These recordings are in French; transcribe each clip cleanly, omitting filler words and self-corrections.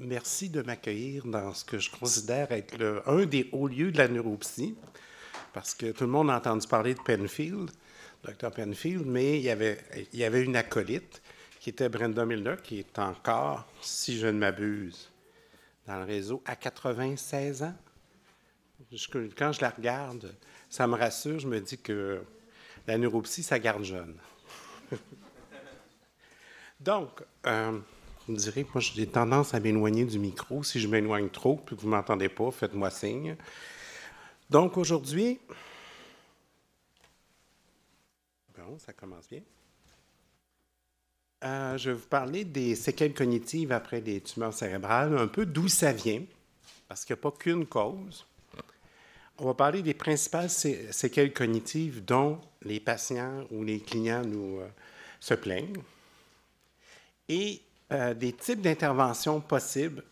Merci de m'accueillir dans ce que je considère être un des hauts lieux de la neuropsy, parce que tout le monde a entendu parler de Penfield, Dr. Penfield, mais il y avait une acolyte qui était Brenda Milner, qui est encore, si je ne m'abuse, dans le réseau à 96 ans. Quand je la regarde, ça me rassure, je me dis que la neuropsy, ça garde jeune. Donc, vous me direz, moi, j'ai tendance à m'éloigner du micro. Si je m'éloigne trop, puis que vous ne m'entendez pas, faites-moi signe. Donc, aujourd'hui, bon, ça commence bien. Je vais vous parler des séquelles cognitives après les tumeurs cérébrales, un peu d'où ça vient, parce qu'il n'y a pas qu'une cause. On va parler des principales séquelles cognitives dont les patients ou les clients nous se plaignent, et des types d'interventions possibles,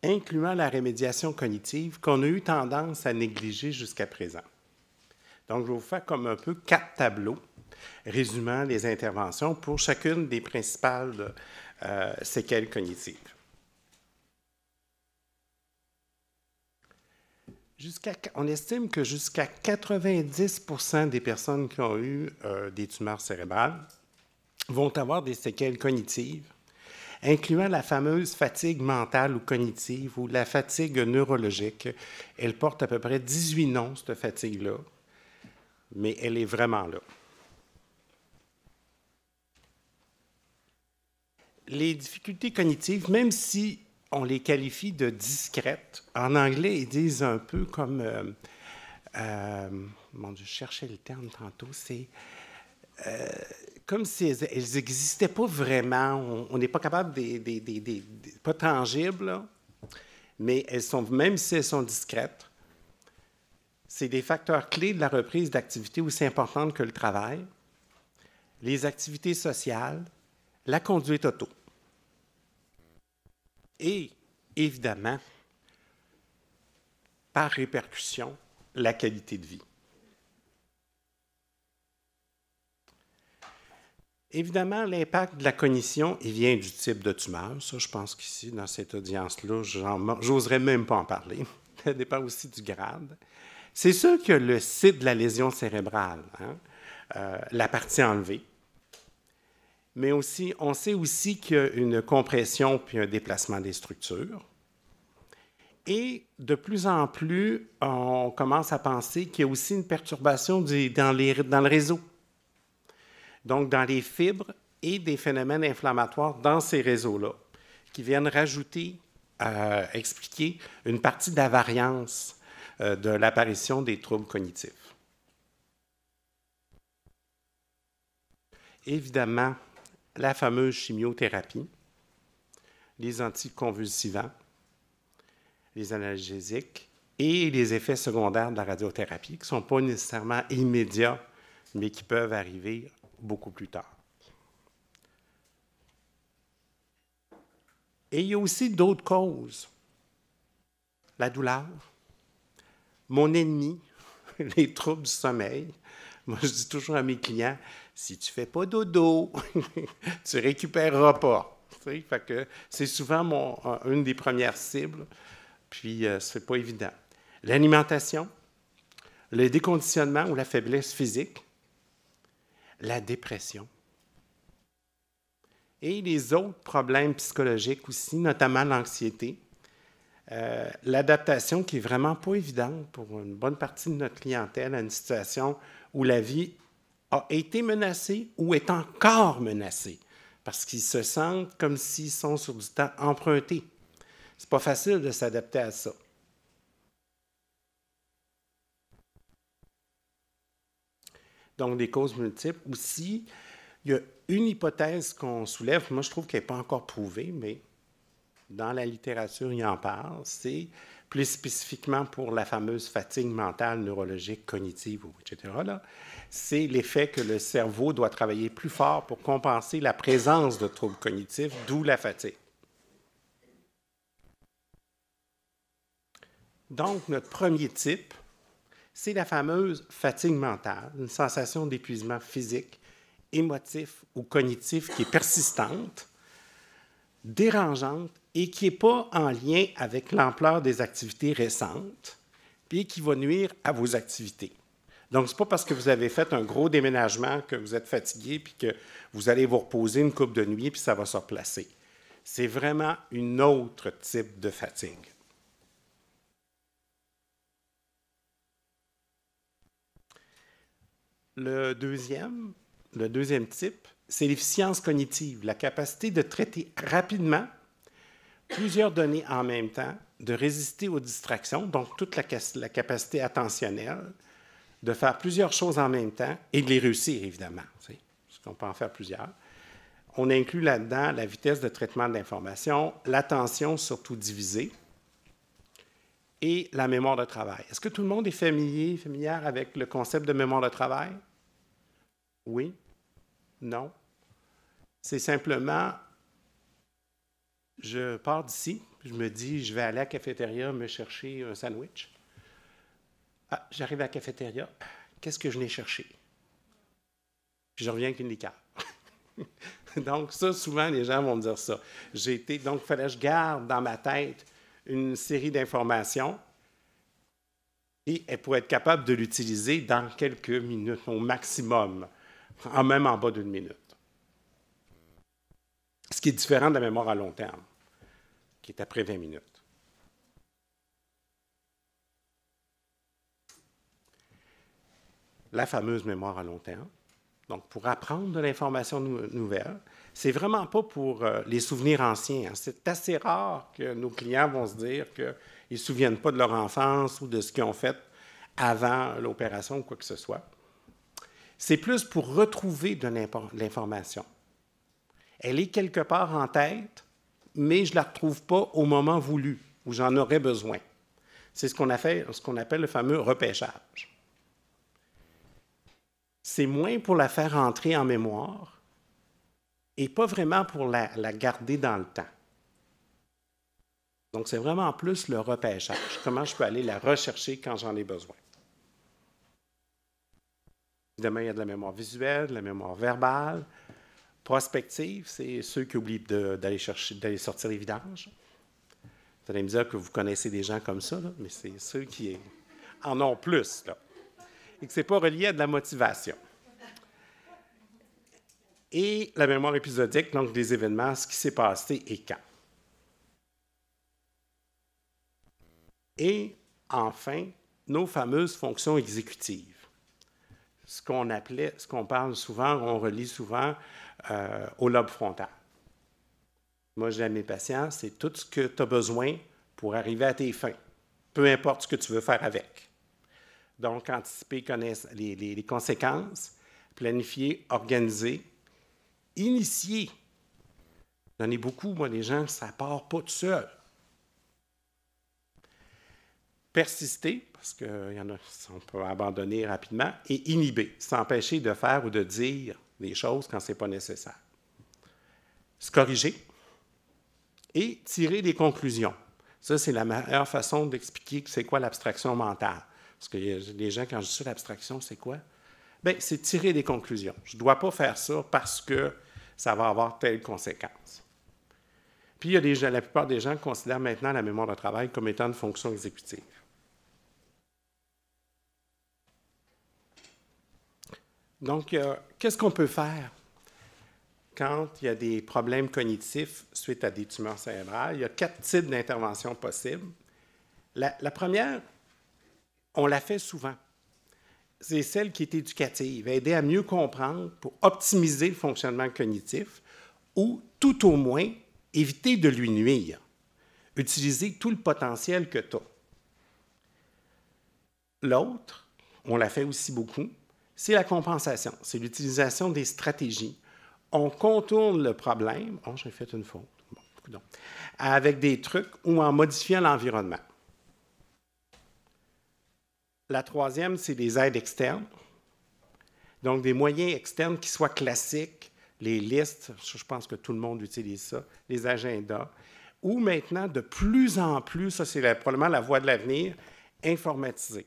incluant la remédiation cognitive qu'on a eu tendance à négliger jusqu'à présent. Donc, je vais vous faire comme un peu 4 tableaux résumant les interventions pour chacune des principales séquelles cognitives. On estime que jusqu'à 90% des personnes qui ont eu des tumeurs cérébrales vont avoir des séquelles cognitives, incluant la fameuse fatigue mentale ou cognitive ou la fatigue neurologique. Elle porte à peu près 18 noms, cette fatigue-là, mais elle est vraiment là. Les difficultés cognitives, même si on les qualifie de discrètes, en anglais, ils disent un peu comme... mon Dieu, je cherchais le terme tantôt, c'est... comme si elles n'existaient pas vraiment, on n'est pas capable, pas tangibles, là, mais elles sont, même si elles sont discrètes, c'est des facteurs clés de la reprise d'activités aussi importantes que le travail, les activités sociales, la conduite auto. Et, évidemment, par répercussion, la qualité de vie. Évidemment, l'impact de la cognition, il vient du type de tumeur. Ça, je pense qu'ici, dans cette audience-là, j'oserais même pas en parler. Ça dépend aussi du grade. C'est sûr que le site de la lésion cérébrale, la partie enlevée, mais aussi, on sait aussi qu'il y a une compression puis un déplacement des structures. Et de plus en plus, on commence à penser qu'il y a aussi une perturbation dans le réseau. Donc, dans les fibres et des phénomènes inflammatoires dans ces réseaux-là, qui viennent rajouter, expliquer une partie de la variance de l'apparition des troubles cognitifs. Évidemment, la fameuse chimiothérapie, les anticonvulsivants, les analgésiques et les effets secondaires de la radiothérapie, qui ne sont pas nécessairement immédiats, mais qui peuvent arriver beaucoup plus tard. Et il y a aussi d'autres causes. La douleur, mon ennemi, les troubles du sommeil. Moi, je dis toujours à mes clients, si tu ne fais pas dodo, tu ne récupéreras pas. Fait que c'est souvent une des premières cibles, puis ce n'est pas évident. L'alimentation, le déconditionnement ou la faiblesse physique, la dépression et les autres problèmes psychologiques aussi, notamment l'anxiété, l'adaptation qui est vraiment pas évidente pour une bonne partie de notre clientèle à une situation où la vie a été menacée ou est encore menacée, parce qu'ils se sentent comme s'ils sont sur du temps emprunté. C'est pas facile de s'adapter à ça. Donc, des causes multiples. Aussi, il y a une hypothèse qu'on soulève, moi je trouve qu'elle n'est pas encore prouvée, mais dans la littérature, il en parle, c'est plus spécifiquement pour la fameuse fatigue mentale, neurologique, cognitive, etc., c'est l'effet que le cerveau doit travailler plus fort pour compenser la présence de troubles cognitifs, d'où la fatigue. Donc, notre premier type, c'est la fameuse fatigue mentale, une sensation d'épuisement physique, émotif ou cognitif qui est persistante, dérangeante et qui n'est pas en lien avec l'ampleur des activités récentes, puis qui va nuire à vos activités. Donc, ce n'est pas parce que vous avez fait un gros déménagement que vous êtes fatigué, puis que vous allez vous reposer une couple de nuit, puis ça va se replacer. C'est vraiment un autre type de fatigue. Le deuxième type, c'est l'efficience cognitive, la capacité de traiter rapidement plusieurs données en même temps, de résister aux distractions, donc toute la capacité attentionnelle, de faire plusieurs choses en même temps et de les réussir, évidemment, parce qu'on peut en faire plusieurs. On inclut là-dedans la vitesse de traitement de l'information, l'attention surtout divisée et la mémoire de travail. Est-ce que tout le monde est familière avec le concept de mémoire de travail? Oui? Non? C'est simplement, je pars d'ici, je me dis, je vais aller à la cafétéria me chercher un sandwich. Ah, j'arrive à la cafétéria, qu'est-ce que je n'ai cherché? Puis je reviens avec une liqueur. Donc, ça, souvent, les gens vont me dire ça. Donc, il fallait que je garde dans ma tête une série d'informations et pour être capable de l'utiliser dans quelques minutes au maximum, même en bas d'une minute. Ce qui est différent de la mémoire à long terme, qui est après 20 minutes. La fameuse mémoire à long terme. Donc, pour apprendre de l'information nouvelle, c'est vraiment pas pour les souvenirs anciens. Hein. C'est assez rare que nos clients vont se dire qu'ils ne se souviennent pas de leur enfance ou de ce qu'ils ont fait avant l'opération ou quoi que ce soit. C'est plus pour retrouver de l'information. Elle est quelque part en tête, mais je ne la retrouve pas au moment voulu, où j'en aurais besoin. C'est ce qu'on appelle le fameux repêchage. C'est moins pour la faire entrer en mémoire et pas vraiment pour la garder dans le temps. Donc, c'est vraiment plus le repêchage. Comment je peux aller la rechercher quand j'en ai besoin. Évidemment, il y a de la mémoire visuelle, de la mémoire verbale. Prospective, c'est ceux qui oublient d'aller sortir les vidanges. Vous allez me dire que vous connaissez des gens comme ça, là, mais c'est ceux qui en ont plus, là. Et que ce n'est pas relié à de la motivation. Et la mémoire épisodique, donc des événements, ce qui s'est passé et quand. Et enfin, nos fameuses fonctions exécutives. Ce qu'on parle souvent, on relie souvent au lobe frontal. Moi, je dis à mes patients, c'est tout ce que tu as besoin pour arriver à tes fins, peu importe ce que tu veux faire avec. Donc, anticiper les conséquences, planifier, organiser, initier. J'en ai beaucoup, moi, des gens, ça ne part pas tout seul. Persister, parce qu'il y en a on peut abandonner rapidement, et inhiber, s'empêcher de faire ou de dire des choses quand ce n'est pas nécessaire. Se corriger et tirer des conclusions. Ça, c'est la meilleure façon d'expliquer c'est quoi l'abstraction mentale. Parce que les gens, quand je dis ça, l'abstraction, c'est quoi? Bien, c'est tirer des conclusions. Je ne dois pas faire ça parce que ça va avoir telle conséquence. Puis, la plupart des gens considèrent maintenant la mémoire de travail comme étant une fonction exécutive. Donc, qu'est-ce qu'on peut faire quand il y a des problèmes cognitifs suite à des tumeurs cérébrales? Il y a 4 types d'interventions possibles. La première, on la fait souvent. C'est celle qui est éducative, aider à mieux comprendre pour optimiser le fonctionnement cognitif ou, tout au moins, éviter de lui nuire. Utiliser tout le potentiel que tu as. L'autre, on la fait aussi beaucoup, c'est la compensation. C'est l'utilisation des stratégies. On contourne le problème. Oh, j'ai fait une faute. Bon, avec des trucs ou en modifiant l'environnement. La troisième, c'est des aides externes. Donc, des moyens externes qui soient classiques, les listes, je pense que tout le monde utilise ça, les agendas, ou maintenant, de plus en plus, ça c'est probablement la voie de l'avenir, informatisée.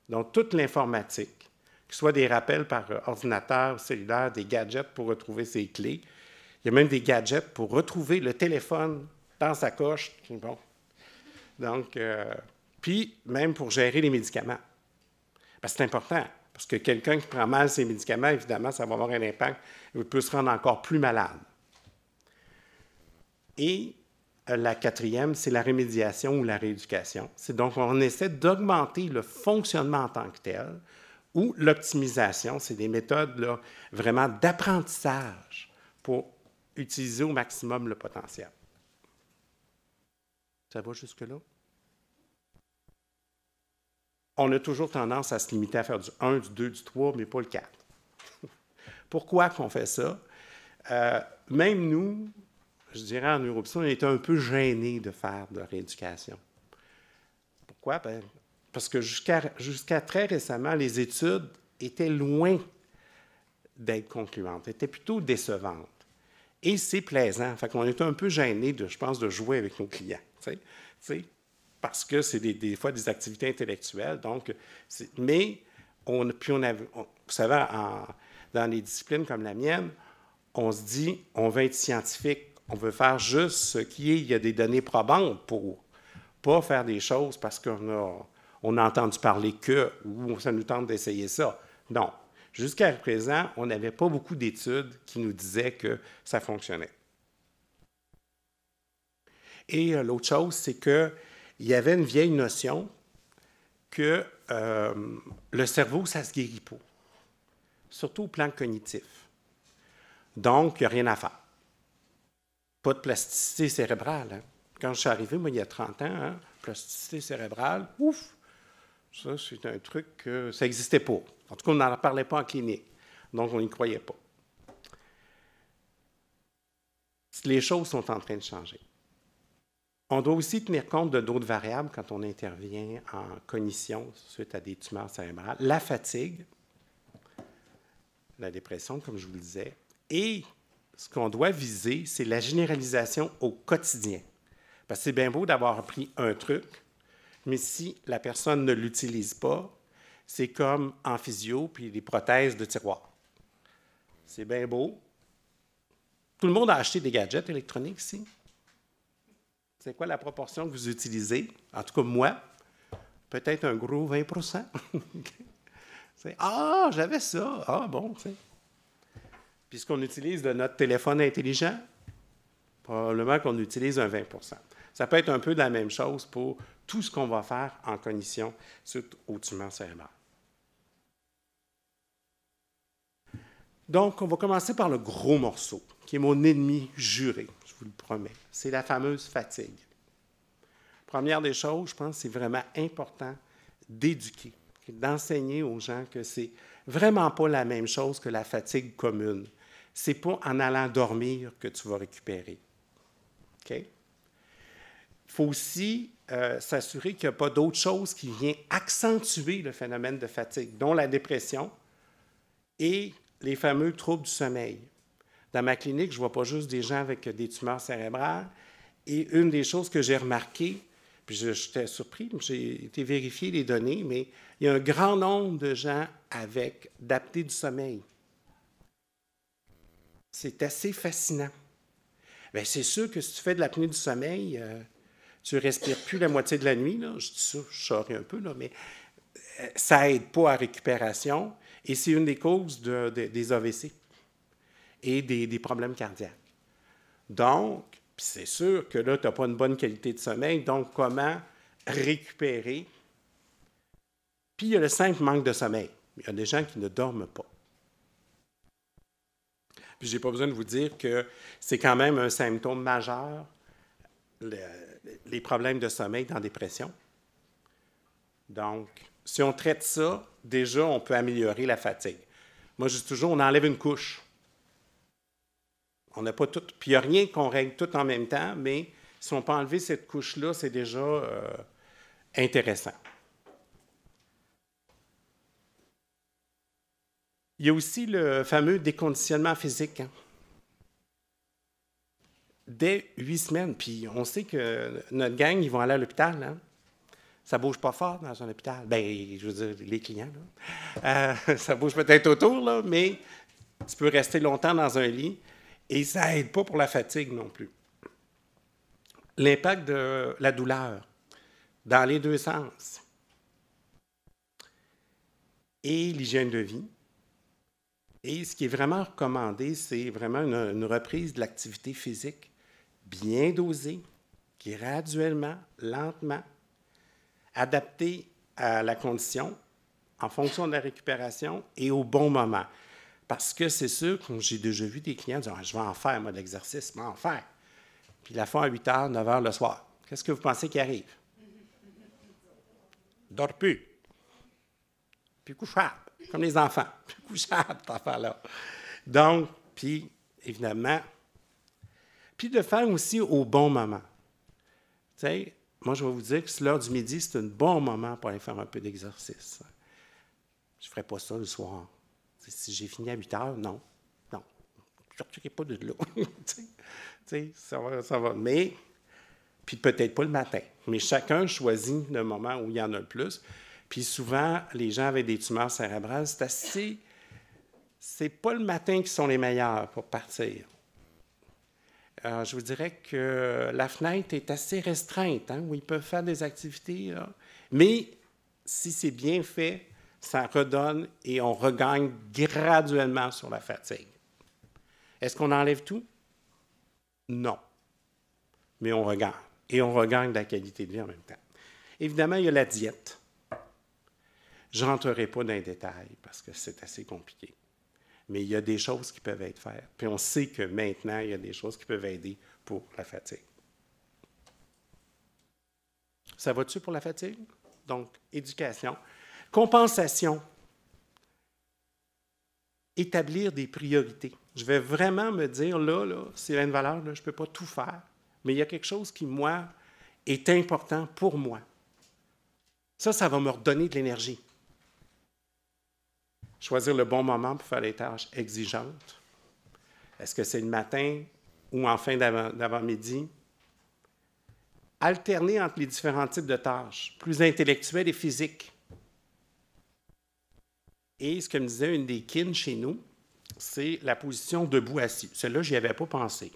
Donc, toute l'informatique, que ce soit des rappels par ordinateur, cellulaire, des gadgets pour retrouver ses clés. Il y a même des gadgets pour retrouver le téléphone dans sa coche. Bon. Donc, puis même pour gérer les médicaments. Parce que c'est important, parce que quelqu'un qui prend mal ses médicaments, évidemment, ça va avoir un impact, il peut se rendre encore plus malade. Et la quatrième, c'est la remédiation ou la rééducation. C'est donc, on essaie d'augmenter le fonctionnement en tant que tel, ou l'optimisation, c'est des méthodes là, vraiment d'apprentissage pour utiliser au maximum le potentiel. Ça va jusque-là? On a toujours tendance à se limiter à faire du 1, du 2, du 3, mais pas le 4. Pourquoi qu'on fait ça? Même nous, je dirais en neuropsy, on était un peu gênés de faire de la rééducation. Pourquoi? Ben, parce que jusqu'à très récemment, les études étaient loin d'être concluantes, étaient plutôt décevantes. Et c'est plaisant. Fait qu'on était un peu gênés, je pense, de jouer avec nos clients. Parce que c'est des fois des activités intellectuelles. Donc, mais, vous savez, dans les disciplines comme la mienne, on se dit, on veut être scientifique, on veut faire juste ce qui est, il y a des données probantes pour, pas faire des choses parce qu'on a entendu parler que, ou ça nous tente d'essayer ça. Non. Jusqu'à présent, on n'avait pas beaucoup d'études qui nous disaient que ça fonctionnait. Et l'autre chose, c'est qu'il y avait une vieille notion que le cerveau, ça ne se guérit pas, surtout au plan cognitif. Donc, il n'y a rien à faire. Pas de plasticité cérébrale. Hein. Quand je suis arrivé, moi, il y a 30 ans, hein, plasticité cérébrale, ouf! Ça, c'est un truc que ça n'existait pas. En tout cas, on n'en parlait pas en clinique. Donc, on n'y croyait pas. Les choses sont en train de changer. On doit aussi tenir compte de d'autres variables quand on intervient en cognition suite à des tumeurs cérébrales. La fatigue, la dépression, comme je vous le disais, et ce qu'on doit viser, c'est la généralisation au quotidien. Parce que c'est bien beau d'avoir appris un truc, mais si la personne ne l'utilise pas, c'est comme en physio puis les prothèses de tiroir. C'est bien beau. Tout le monde a acheté des gadgets électroniques ici. C'est quoi la proportion que vous utilisez? En tout cas, moi, peut-être un gros 20 Ah, j'avais ça. Ah, bon, tu sais. Puis ce qu'on utilise de notre téléphone intelligent, probablement qu'on utilise un 20 Ça peut être un peu la même chose pour tout ce qu'on va faire en cognition suite aux tumeurs cérébrales. Donc, on va commencer par le gros morceau, qui est mon ennemi juré, je vous le promets. C'est la fameuse fatigue. Première des choses, je pense que c'est vraiment important d'éduquer, d'enseigner aux gens que c'est vraiment pas la même chose que la fatigue commune. C'est pas en allant dormir que tu vas récupérer. OK? Il faut aussi s'assurer qu'il n'y a pas d'autre chose qui vient accentuer le phénomène de fatigue, dont la dépression et les fameux troubles du sommeil. Dans ma clinique, je ne vois pas juste des gens avec des tumeurs cérébrales. Et une des choses que j'ai remarquées, puis j'étais surpris, j'ai été vérifier les données, mais il y a un grand nombre de gens avec d'apnée du sommeil. C'est assez fascinant. Bien, c'est sûr que si tu fais de l'apnée du sommeil, tu ne respires plus la moitié de la nuit. Là. Je dis ça, je charrie un peu, là, mais ça n'aide pas à la récupération. Et c'est une des causes des AVC et des problèmes cardiaques. Donc, c'est sûr que là, tu n'as pas une bonne qualité de sommeil. Donc, comment récupérer? Puis, il y a le simple manque de sommeil. Il y a des gens qui ne dorment pas. Puis, je n'ai pas besoin de vous dire que c'est quand même un symptôme majeur, les problèmes de sommeil dans la dépression. Donc, si on traite ça, déjà, on peut améliorer la fatigue. Moi, je dis toujours, on enlève une couche. On n'a pas tout. Puis il n'y a rien qu'on règle tout en même temps, mais si on peut enlever cette couche-là, c'est déjà intéressant. Il y a aussi le fameux déconditionnement physique. Hein. Dès 8 semaines, puis on sait que notre gang, ils vont aller à l'hôpital, hein? Ça ne bouge pas fort dans un hôpital. Bien, je veux dire, les clients, là. Ça bouge peut-être autour, là, mais tu peux rester longtemps dans un lit et ça n'aide pas pour la fatigue non plus. L'impact de la douleur dans les deux sens. Et l'hygiène de vie. Et ce qui est vraiment recommandé, c'est vraiment une reprise de l'activité physique bien dosée, graduellement, lentement, adaptée à la condition, en fonction de la récupération et au bon moment. Parce que c'est sûr que j'ai déjà vu des clients dire « Je vais en faire, moi, de l'exercice, je vais en faire. » Puis ils la font à 8 h, 9 h le soir. Qu'est-ce que vous pensez qui arrive? Dors plus. Puis couchable, comme les enfants. Puis couchable, cet enfant-là. Donc, puis, évidemment, puis de le faire aussi au bon moment. Tu sais, moi, je vais vous dire que c'est l'heure du midi, c'est un bon moment pour aller faire un peu d'exercice. Je ne ferai pas ça le soir. Si j'ai fini à 8 h, non. Non. Je ne sortirai pas de là. Tu sais, ça va. Mais, puis peut-être pas le matin. Mais chacun choisit le moment où il y en a le plus. Puis souvent, les gens avec des tumeurs cérébrales, c'est pas le matin qui sont les meilleurs pour partir. Je vous dirais que la fenêtre est assez restreinte, où ils peuvent faire des activités. Là. Mais si c'est bien fait, ça redonne et on regagne graduellement sur la fatigue. Est-ce qu'on enlève tout? Non. Mais on regagne. Et on regagne de la qualité de vie en même temps. Évidemment, il y a la diète. Je ne rentrerai pas dans les détails parce que c'est assez compliqué. Mais il y a des choses qui peuvent être faites. Puis on sait que maintenant, il y a des choses qui peuvent aider pour la fatigue. Ça va-tu pour la fatigue? Donc, éducation. Compensation. Établir des priorités. Je vais vraiment me dire, là c'est une valeur, là, je ne peux pas tout faire, mais il y a quelque chose qui, moi, est important pour moi. Ça va me redonner de l'énergie. Choisir le bon moment pour faire les tâches exigeantes. Est-ce que c'est le matin ou en fin d'avant-midi? Alterner entre les différents types de tâches, plus intellectuelles et physiques. Et ce que me disait une des kin chez nous, c'est la position debout-assis. Celle-là, je n'y avais pas pensé.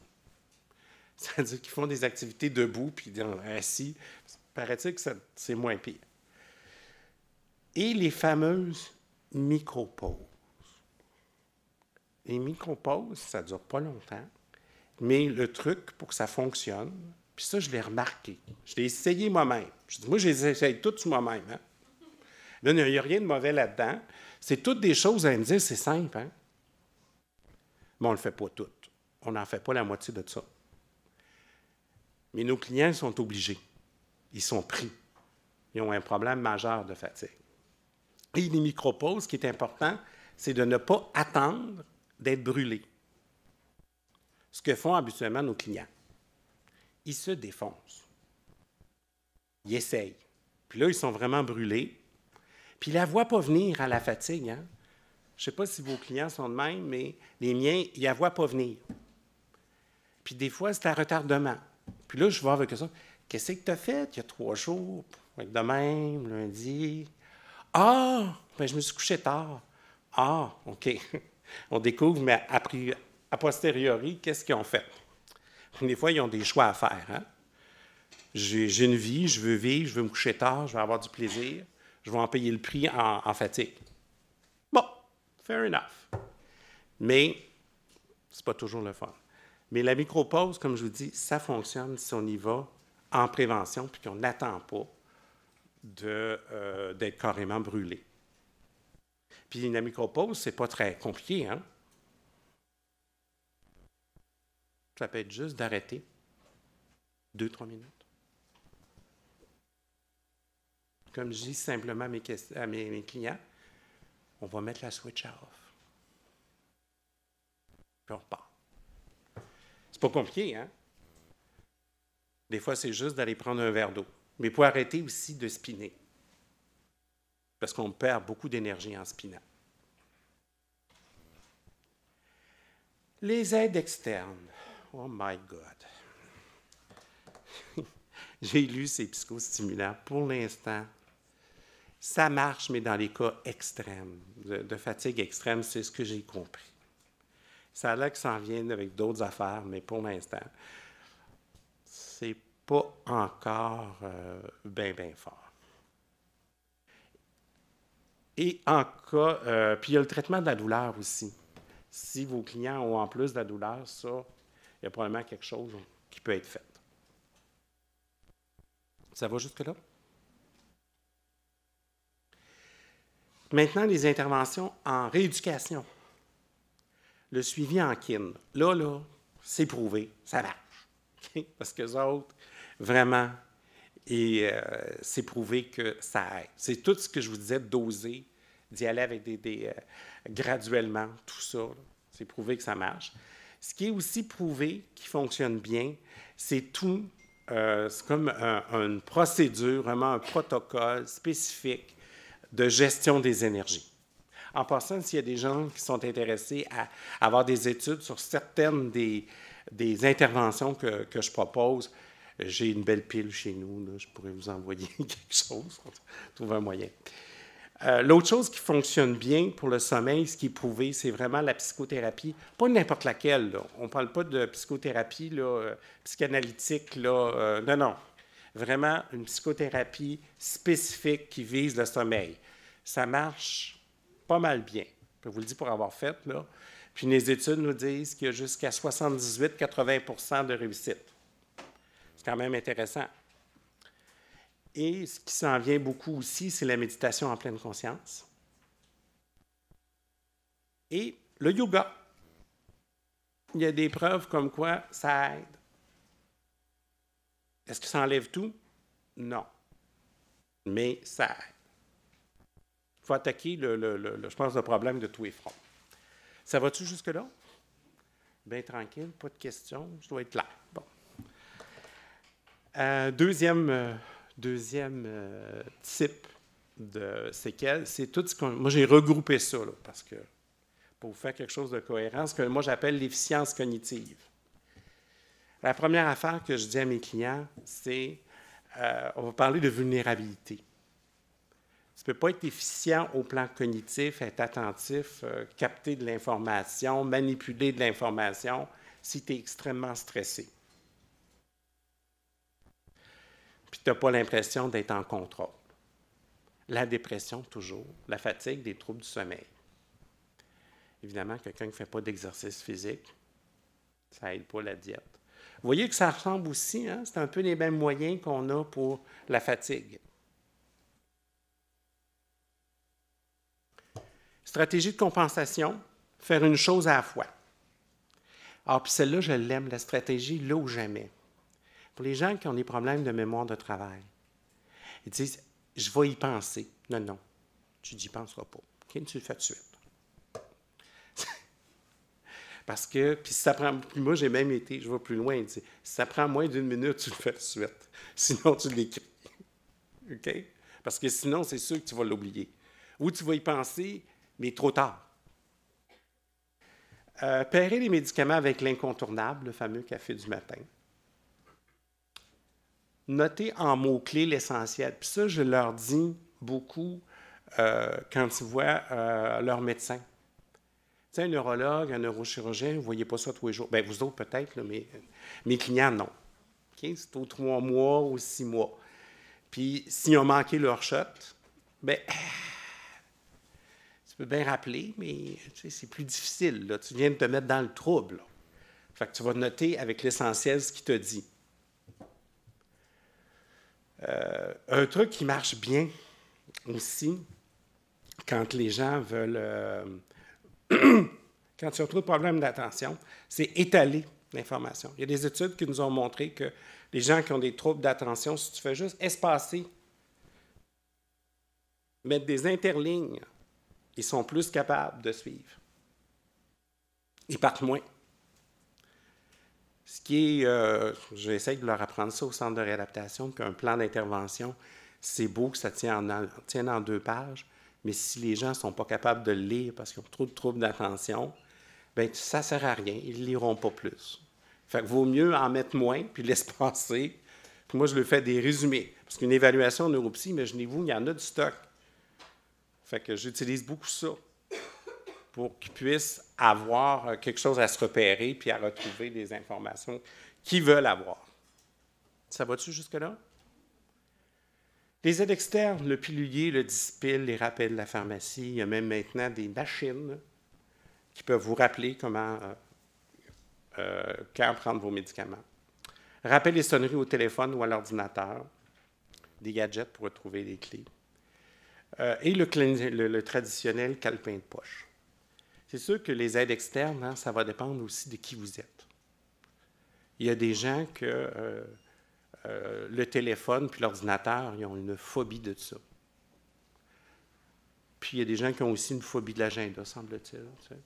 C'est-à-dire qu'ils font des activités debout puis assis. Paraît-il que c'est moins pire. Et les fameuses micro-pauses. Les micro-pauses, ça ne dure pas longtemps, mais le truc pour que ça fonctionne, puis ça, je l'ai remarqué. Je l'ai essayé moi-même. Moi, je les essaye toutes moi-même. Hein? Là, il n'y a rien de mauvais là-dedans. C'est toutes des choses, à me dire, c'est simple. Hein? Mais on ne le fait pas toutes. On n'en fait pas la moitié de ça. Mais nos clients sont obligés. Ils sont pris. Ils ont un problème majeur de fatigue. Et les micro-pauses, ce qui est important, c'est de ne pas attendre d'être brûlé. Ce que font habituellement nos clients. Ils se défoncent. Ils essayent. Puis là, ils sont vraiment brûlés. Puis ils ne la voient pas venir à la fatigue. Hein? Je ne sais pas si vos clients sont de même, mais les miens, ils ne la voient pas venir. Puis des fois, c'est un retardement. Puis là, je vais avec ça. Qu'est-ce que tu as fait il y a 3 jours? Pour être de même, lundi. Ah, ben je me suis couché tard. Ah, OK. On découvre, mais a posteriori, qu'est-ce qu'ils ont fait? Des fois, ils ont des choix à faire. Hein? J'ai une vie, je veux vivre, je veux me coucher tard, je veux avoir du plaisir, je vais en payer le prix en fatigue. Bon, fair enough. Mais c'est pas toujours le fun. Mais la micro-pause, comme je vous dis, ça fonctionne si on y va en prévention puis qu'on n'attend pas d'être carrément brûlé. Puis la micro-pause, c'est pas très compliqué, hein? Ça peut être juste d'arrêter 2-3 minutes. Comme je dis simplement à mes clients, on va mettre la switch off. Puis on repart. C'est pas compliqué, hein? Des fois, c'est juste d'aller prendre un verre d'eau. Mais pour arrêter aussi de spinner. Parce qu'on perd beaucoup d'énergie en spinant. Les aides externes. Oh my God. J'ai lu ces psychostimulants. Pour l'instant, ça marche, mais dans les cas extrêmes, de fatigue extrême, c'est ce que j'ai compris. Ça a l'air que ça en vient avec d'autres affaires, mais pour l'instant, c'est pas encore bien fort. Et en cas, puis il y a le traitement de la douleur aussi. Si vos clients ont en plus de la douleur, ça, il y a probablement quelque chose qui peut être fait. Ça va jusque-là? Maintenant, les interventions en rééducation. Le suivi en kin. Là, c'est prouvé, ça marche. Okay? Parce que les autres, vraiment, et c'est prouvé que ça aide. C'est tout ce que je vous disais, de doser, d'y aller avec graduellement, tout ça. C'est prouvé que ça marche. Ce qui est aussi prouvé, qui fonctionne bien, c'est tout, c'est comme une procédure, vraiment un protocole spécifique de gestion des énergies. En passant, s'il y a des gens qui sont intéressés à avoir des études sur certaines des interventions que je propose, j'ai une belle pile chez nous, là, je pourrais vous envoyer quelque chose, trouver un moyen. L'autre chose qui fonctionne bien pour le sommeil, ce qui est prouvé, c'est vraiment la psychothérapie. Pas n'importe laquelle, là. On ne parle pas de psychothérapie là, psychanalytique. Là, non. Vraiment une psychothérapie spécifique qui vise le sommeil. Ça marche pas mal bien. Je vous le dis pour avoir fait, là. Puis les études nous disent qu'il y a jusqu'à 78-80% de réussite. C'est quand même intéressant. Et ce qui s'en vient beaucoup aussi, c'est la méditation en pleine conscience. Et le yoga. Il y a des preuves comme quoi ça aide. Est-ce que ça enlève tout? Non. Mais ça aide. Il faut attaquer, je pense, le problème de tous les fronts. Ça va-tu jusque-là? Bien tranquille, pas de questions, je dois être là. Bon. Deuxième type de séquelles, c'est tout ce qu'on... Moi, j'ai regroupé ça, là, parce que pour vous faire quelque chose de cohérent, ce que moi, j'appelle l'efficience cognitive. La première affaire que je dis à mes clients, c'est, on va parler de vulnérabilité. Tu ne peux pas être efficient au plan cognitif, être attentif, capter de l'information, manipuler de l'information si tu es extrêmement stressé. Puis tu n'as pas l'impression d'être en contrôle. La dépression, toujours. La fatigue, des troubles du sommeil. Évidemment, quelqu'un qui ne fait pas d'exercice physique, ça n'aide pas la diète. Vous voyez que ça ressemble aussi, hein? C'est un peu les mêmes moyens qu'on a pour la fatigue. Stratégie de compensation, faire une chose à la fois. Alors, puis celle-là, je l'aime, la stratégie, là ou jamais. Pour les gens qui ont des problèmes de mémoire de travail, ils disent, je vais y penser. Non, tu n'y penseras pas. Okay? Tu le fais tout de suite. Parce que, puis si ça prend, puis moi j'ai même été, je vais plus loin, si ça prend moins d'1 minute, tu le fais tout de suite. Sinon, tu l'écris. OK? Parce que sinon, c'est sûr que tu vas l'oublier. Ou tu vas y penser, mais trop tard. Pairer les médicaments avec l'incontournable, le fameux café du matin. Notez en mots-clés l'essentiel. Puis ça, je leur dis beaucoup quand ils voient leur médecin. Tu sais, un neurologue, un neurochirurgien, vous ne voyez pas ça tous les jours. Bien, vous autres peut-être, là, mais mes clients, non. Okay? C'est aux 3 mois ou 6 mois. Puis, s'ils ont manqué leur shot, bien, tu peux bien rappeler, mais tu sais, c'est plus difficile. Là. Tu viens de te mettre dans le trouble. Là. Fait que tu vas noter avec l'essentiel ce qu'il te dit. Un truc qui marche bien aussi, quand les gens veulent... quand ils ont trop de problèmes d'attention, c'est étaler l'information. Il y a des études qui nous ont montré que les gens qui ont des troubles d'attention, si tu fais juste espacer, mettre des interlignes, ils sont plus capables de suivre. Ils partent moins. Ce qui est, j'essaie de leur apprendre ça au centre de réadaptation, qu'un plan d'intervention, c'est beau que ça tienne en 2 pages, mais si les gens ne sont pas capables de le lire parce qu'ils ont trop de troubles d'attention, bien, ça ne sert à rien, ils ne liront pas plus. Fait que vaut mieux en mettre moins, puis laisse passer. Puis moi, je le fais des résumés. Parce qu'une évaluation en neuropsy, imaginez-vous, il y en a du stock. Fait que j'utilise beaucoup ça pour qu'ils puissent avoir quelque chose à se repérer puis à retrouver des informations qu'ils veulent avoir. Ça va-tu jusque-là? Les aides externes, le pilulier, le dispil, les rappels de la pharmacie, il y a même maintenant des machines qui peuvent vous rappeler quand prendre vos médicaments. Rappel et sonneries au téléphone ou à l'ordinateur, des gadgets pour retrouver les clés. Et le traditionnel calepin de poche. C'est sûr que les aides externes, hein, ça va dépendre aussi de qui vous êtes. Il y a des gens que le téléphone puis l'ordinateur, ils ont une phobie de ça. Puis il y a des gens qui ont aussi une phobie de l'agenda, semble-t-il. Tu sais.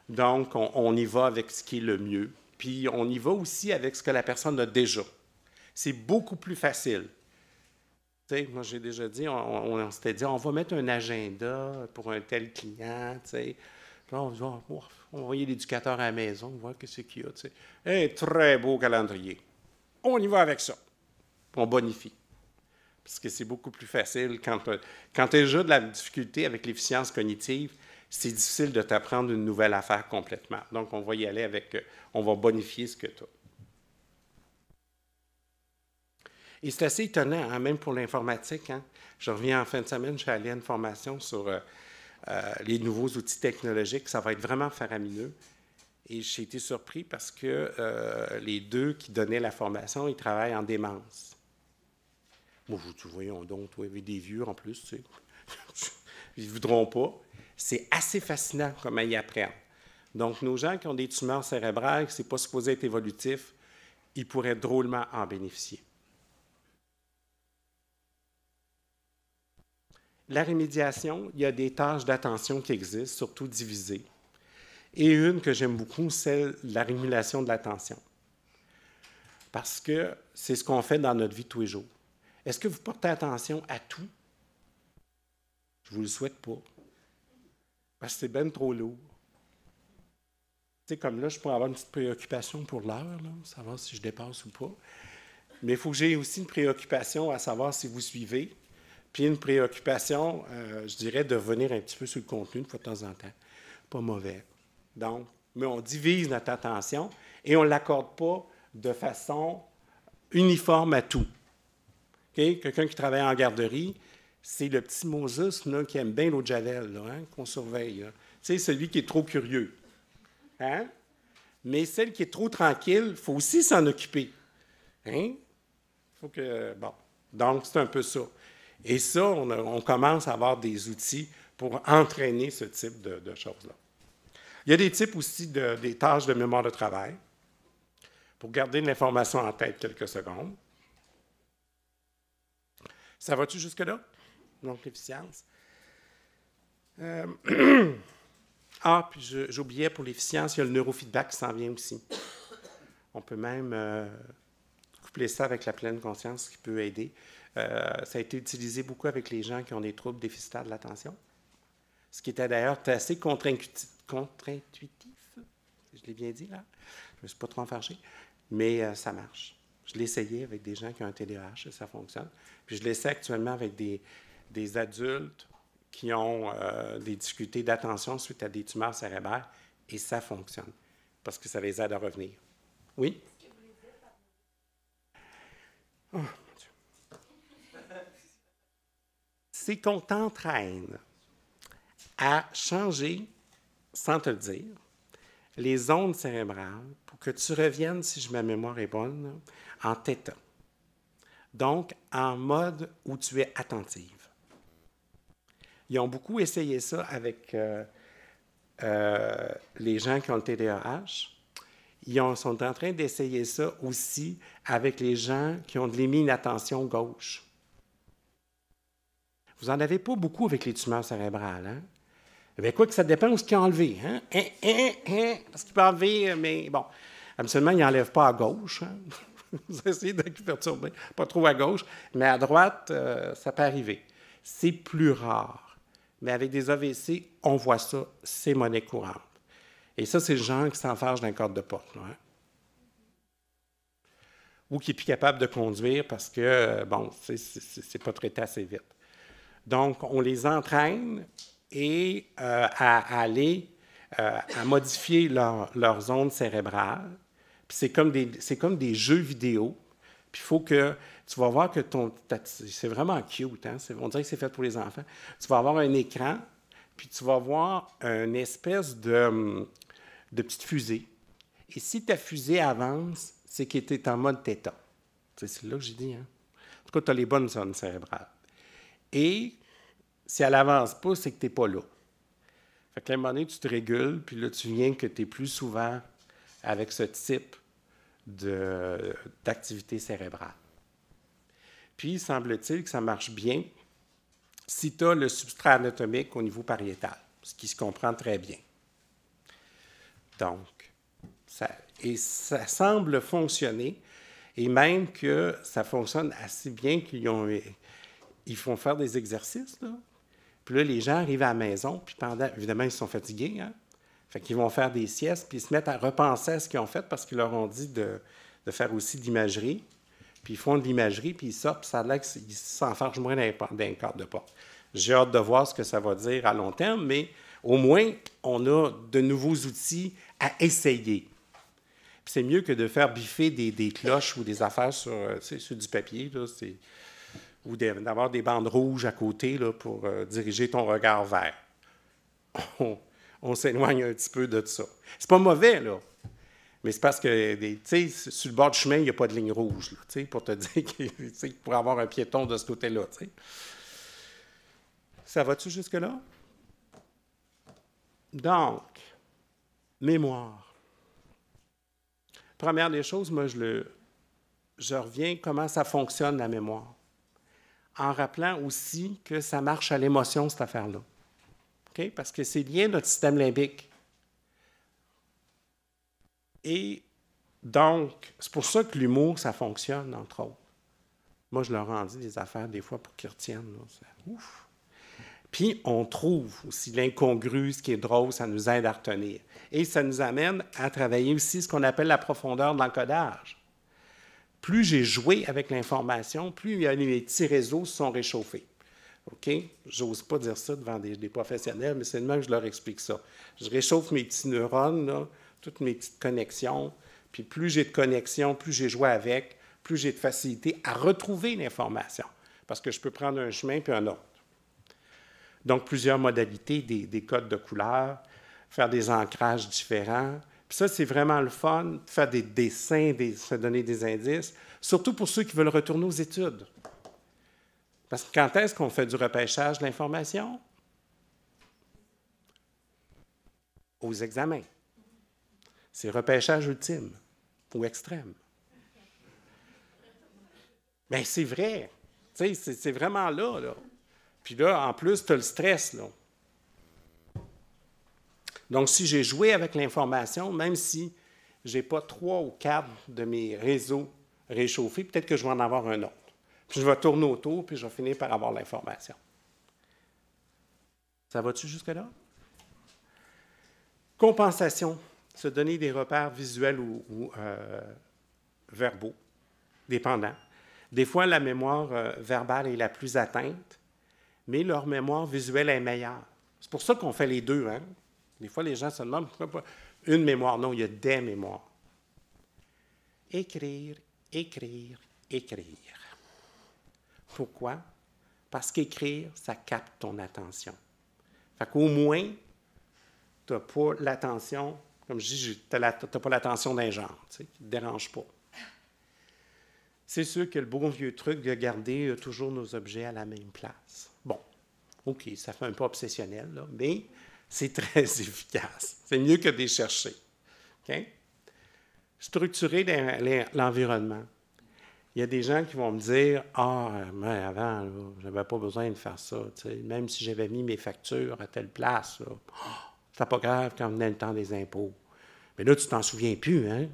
Donc, on y va avec ce qui est le mieux. Puis on y va aussi avec ce que la personne a déjà. C'est beaucoup plus facile. Tu sais, moi, j'ai déjà dit, on s'était dit, on va mettre un agenda pour un tel client, tu sais. Là, on va envoyer l'éducateur à la maison, voir ce qu'il y a, tu sais. Un très beau calendrier. On y va avec ça. On bonifie. Parce que c'est beaucoup plus facile quand tu as déjà de la difficulté avec l'efficience cognitive, c'est difficile de t'apprendre une nouvelle affaire complètement. Donc, on va y aller avec, on va bonifier ce que tu as. Et c'est assez étonnant, hein, même pour l'informatique. Hein. Je reviens en fin de semaine, je suis allé à une formation sur les nouveaux outils technologiques. Ça va être vraiment faramineux. Et j'ai été surpris parce que les deux qui donnaient la formation, ils travaillent en démence. Moi, je dis, voyons donc, toi, des vieux en plus, tu sais. Ils ne voudront pas. C'est assez fascinant comment ils apprennent. Donc, nos gens qui ont des tumeurs cérébrales, que ce n'est pas supposé être évolutif, ils pourraient drôlement en bénéficier. La rémédiation, il y a des tâches d'attention qui existent, surtout divisées. Et une que j'aime beaucoup, c'est la régulation de l'attention. Parce que c'est ce qu'on fait dans notre vie de tous les jours. Est-ce que vous portez attention à tout? Je ne vous le souhaite pas. Parce que c'est bien trop lourd. Tu sais, comme là, je pourrais avoir une petite préoccupation pour l'heure, savoir si je dépasse ou pas. Mais il faut que j'ai aussi une préoccupation à savoir si vous suivez. Puis une préoccupation, je dirais, de revenir un petit peu sur le contenu une fois de temps en temps. Pas mauvais. Donc, mais on divise notre attention et on ne l'accorde pas de façon uniforme à tout. Okay? Quelqu'un qui travaille en garderie, c'est le petit Moses là, qui aime bien l'eau de Javel, là, hein, qu'on surveille. Tu sais, celui qui est trop curieux. Hein? Mais celle qui est trop tranquille, il faut aussi s'en occuper. Hein? Faut que, bon. Donc, c'est un peu ça. Et ça, on commence à avoir des outils pour entraîner ce type de choses-là. Il y a des types aussi des tâches de mémoire de travail pour garder l'information en tête quelques secondes. Ça va-tu jusque-là? Donc, l'efficience. Ah, puis j'oubliais pour l'efficience, il y a le neurofeedback qui s'en vient aussi. On peut même coupler ça avec la pleine conscience qui peut aider. Ça a été utilisé beaucoup avec les gens qui ont des troubles déficitaires de l'attention, ce qui était d'ailleurs assez contre-intuitif. Je l'ai bien dit, là? Je ne me suis pas trop enfarché, mais ça marche. Je l'ai essayé avec des gens qui ont un TDAH et ça fonctionne. Puis je l'essaie actuellement avec des adultes qui ont des difficultés d'attention suite à des tumeurs cérébrales et ça fonctionne parce que ça les aide à revenir. Oui? Oh, mon Dieu. C'est qu'on t'entraîne à changer, sans te le dire, les ondes cérébrales pour que tu reviennes, si ma mémoire est bonne, en θ. Donc, en mode où tu es attentive. Ils ont beaucoup essayé ça avec les gens qui ont le TDAH. Ils sont en train d'essayer ça aussi avec les gens qui ont de l'héminattention gauche. Vous n'en avez pas beaucoup avec les tumeurs cérébrales, hein? Bien, quoi que ça dépend où ce qu'il a enlevé. Hein? Parce qu'il peut enlever, mais bon, absolument, il n'enlève pas à gauche. Hein? Vous essayez de perturber, pas trop à gauche, mais à droite, ça peut arriver. C'est plus rare. Mais avec des AVC, on voit ça, c'est monnaie courante. Et ça, c'est le genre qui s'enfarge d'un cadre de porte. Là, hein? Ou qui n'est plus capable de conduire parce que, bon, c'est pas traité assez vite. Donc, on les entraîne et à aller à modifier leurs ondes cérébrales. Puis c'est comme des jeux vidéo. Puis il faut que tu vas voir que c'est vraiment cute, hein? On dirait que c'est fait pour les enfants. Tu vas avoir un écran, puis tu vas voir une espèce de petite fusée. Et si ta fusée avance, c'est que tu es en mode θ. C'est là que j'ai dit, hein? En tout cas, tu as les bonnes zones cérébrales. Et si elle n'avance pas, c'est que tu n'es pas là. Fait qu'à un moment donné, tu te régules, puis là, tu viens que tu es plus souvent avec ce type d'activité cérébrale. Puis, semble-t-il que ça marche bien si tu as le substrat anatomique au niveau pariétal, ce qui se comprend très bien. Donc, ça semble fonctionner, et même que ça fonctionne assez bien ils font faire des exercices, là. Puis là, les gens arrivent à la maison, puis évidemment, ils sont fatigués, hein? Fait qu'ils vont faire des siestes, puis ils se mettent à repenser à ce qu'ils ont fait parce qu'ils leur ont dit de faire aussi de l'imagerie. Puis ils font de l'imagerie, puis ils sortent, puis ça a l'air qu'ils s'enfargent moins d'un cadre de porte. J'ai hâte de voir ce que ça va dire à long terme, mais au moins, on a de nouveaux outils à essayer. Puis c'est mieux que de faire biffer des cloches ou des affaires sur du papier, là, ou d'avoir des bandes rouges à côté là, pour diriger ton regard vers. On s'éloigne un petit peu de ça. C'est pas mauvais, là. Mais c'est parce que, tu sais, sur le bord du chemin, il n'y a pas de ligne rouge, là, pour te dire qu'il pourrait avoir un piéton de ce côté-là. T'sais. Ça va-tu jusque-là? Donc, mémoire. Première des choses, moi, je reviens comment ça fonctionne, la mémoire. En rappelant aussi que ça marche à l'émotion, cette affaire-là. Okay? Parce que c'est lié à notre système limbique. Et donc, c'est pour ça que l'humour, ça fonctionne, entre autres. Moi, je leur en dis des affaires, des fois, pour qu'ils retiennent. Là. Ouf! Puis, on trouve aussi l'incongru, ce qui est drôle, ça nous aide à retenir. Et ça nous amène à travailler aussi ce qu'on appelle la profondeur de l'encodage. Plus j'ai joué avec l'information, plus mes petits réseaux se sont réchauffés. OK? J'ose pas dire ça devant des professionnels, mais c'est de même que je leur explique ça. Je réchauffe mes petits neurones, là, toutes mes petites connexions, puis plus j'ai de connexions, plus j'ai joué avec, plus j'ai de facilité à retrouver l'information, parce que je peux prendre un chemin puis un autre. Donc, plusieurs modalités, des codes de couleurs, faire des ancrages différents. Puis ça, c'est vraiment le fun, faire des dessins, se donner des indices, surtout pour ceux qui veulent retourner aux études. Parce que quand est-ce qu'on fait du repêchage de l'information? Aux examens. C'est repêchage ultime ou extrême. Bien, c'est vrai. Tu sais, c'est vraiment là. Puis là, en plus, tu as le stress, là. Donc, si j'ai joué avec l'information, même si je n'ai pas 3 ou 4 de mes réseaux réchauffés, peut-être que je vais en avoir un autre. Puis je vais tourner autour, puis je vais finir par avoir l'information. Ça va-tu jusque-là? Compensation. Se donner des repères visuels ou verbaux, dépendants. Des fois, la mémoire verbale est la plus atteinte, mais leur mémoire visuelle est meilleure. C'est pour ça qu'on fait les deux, hein? Des fois, les gens se demandent pourquoi pas une mémoire. Non, il y a des mémoires. Écrire, écrire, écrire. Pourquoi? Parce qu'écrire, ça capte ton attention. Fait qu'au moins, tu n'as pas l'attention, comme je dis, tu n'as pas l'attention d'un genre, tu sais, qui ne te dérange pas. C'est sûr que le bon vieux truc de garder toujours nos objets à la même place. Bon, OK, ça fait un peu obsessionnel, là, mais c'est très efficace. C'est mieux que de les chercher. Okay? Structurer l'environnement. Il y a des gens qui vont me dire « Ah, mais avant, je n'avais pas besoin de faire ça. Même si j'avais mis mes factures à telle place, c'est pas grave quand venait le temps des impôts. » Mais là, tu t'en souviens plus, hein?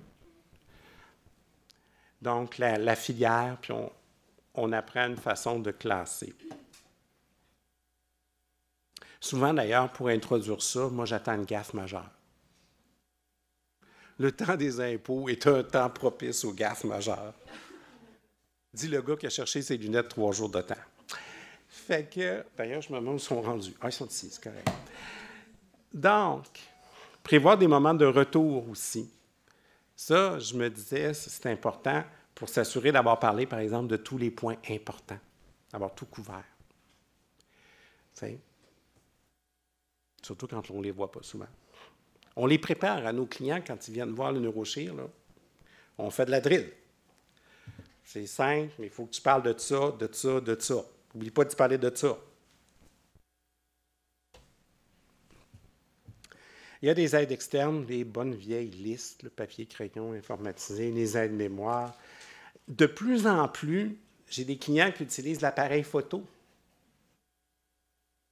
Donc, la filière, puis on apprend une façon de classer. Souvent, d'ailleurs, pour introduire ça, moi, j'attends une gaffe majeure. Le temps des impôts est un temps propice aux gaffes majeures. Dit le gars qui a cherché ses lunettes 3 jours de temps. Fait que, d'ailleurs, je me demande où ils sont rendus. Ah, ils sont ici, c'est correct. Donc, prévoir des moments de retour aussi. Ça, je me disais, c'est important pour s'assurer d'avoir parlé, par exemple, de tous les points importants, d'avoir tout couvert. T'sais? Surtout quand on ne les voit pas souvent. On les prépare à nos clients quand ils viennent voir le neurochir. Là. On fait de la drill. C'est simple, mais il faut que tu parles de ça, de ça, de ça. N'oublie pas de parler de ça. Il y a des aides externes, les bonnes vieilles listes, le papier, crayon informatisé, les aides mémoire. De plus en plus, j'ai des clients qui utilisent l'appareil photo.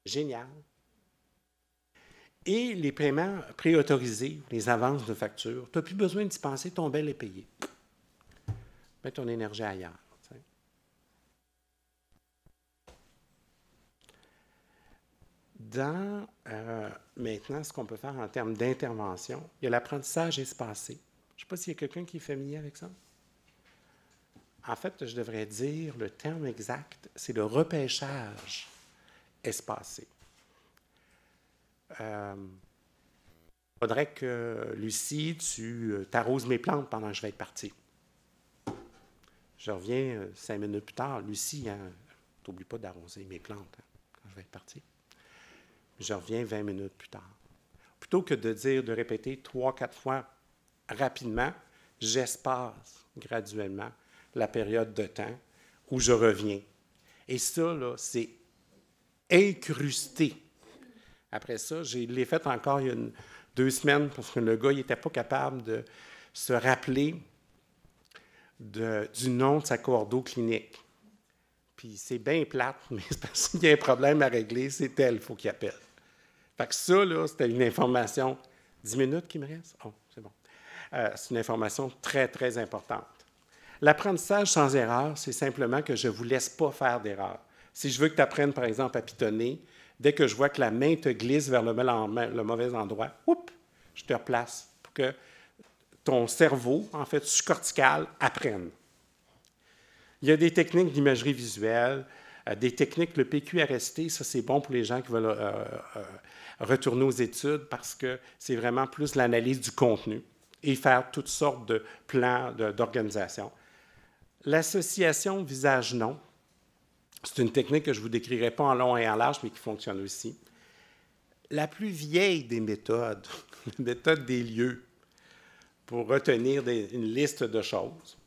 Génial. Et les paiements préautorisés, les avances de facture, tu n'as plus besoin d'y penser, ton bel est payé. Mets ton énergie ailleurs. T'sais. Dans, maintenant, ce qu'on peut faire en termes d'intervention, il y a l'apprentissage espacé. Je ne sais pas s'il y a quelqu'un qui est familier avec ça. En fait, je devrais dire, le terme exact, c'est le repêchage espacé. Faudrait que, Lucie, tu t'arroses mes plantes pendant que je vais être partie. Je reviens 5 minutes plus tard. Lucie, hein, t'oublies pas d'arroser mes plantes quand je vais être partie. Je reviens 20 minutes plus tard. Plutôt que de répéter 3-4 fois rapidement, j'espace graduellement la période de temps où je reviens. Et ça, là, c'est incrusté. Après ça, je l'ai fait encore il y a 2 semaines parce que le gars, il n'était pas capable de se rappeler du nom de sa coordo clinique. Puis c'est bien plate, mais c'est parce qu'il y a un problème à régler, c'est elle, il faut qu'il appelle. Fait que ça, là, c'était une information. 10 minutes qu'il me reste? Oh, c'est bon. C'est une information très, très importante. L'apprentissage sans erreur, c'est simplement que je ne vous laisse pas faire d'erreur. Si je veux que tu apprennes, par exemple, à pitonner, dès que je vois que la main te glisse vers le mauvais endroit, oups, je te replace pour que ton cerveau, en fait, subcortical, apprenne. Il y a des techniques d'imagerie visuelle, des techniques, le PQRST, ça c'est bon pour les gens qui veulent retourner aux études parce que c'est vraiment plus l'analyse du contenu et faire toutes sortes de plans d'organisation. L'association visage-nom, c'est une technique que je ne vous décrirai pas en long et en large, mais qui fonctionne aussi. La plus vieille des méthodes, la méthode des lieux, pour retenir une liste de choses,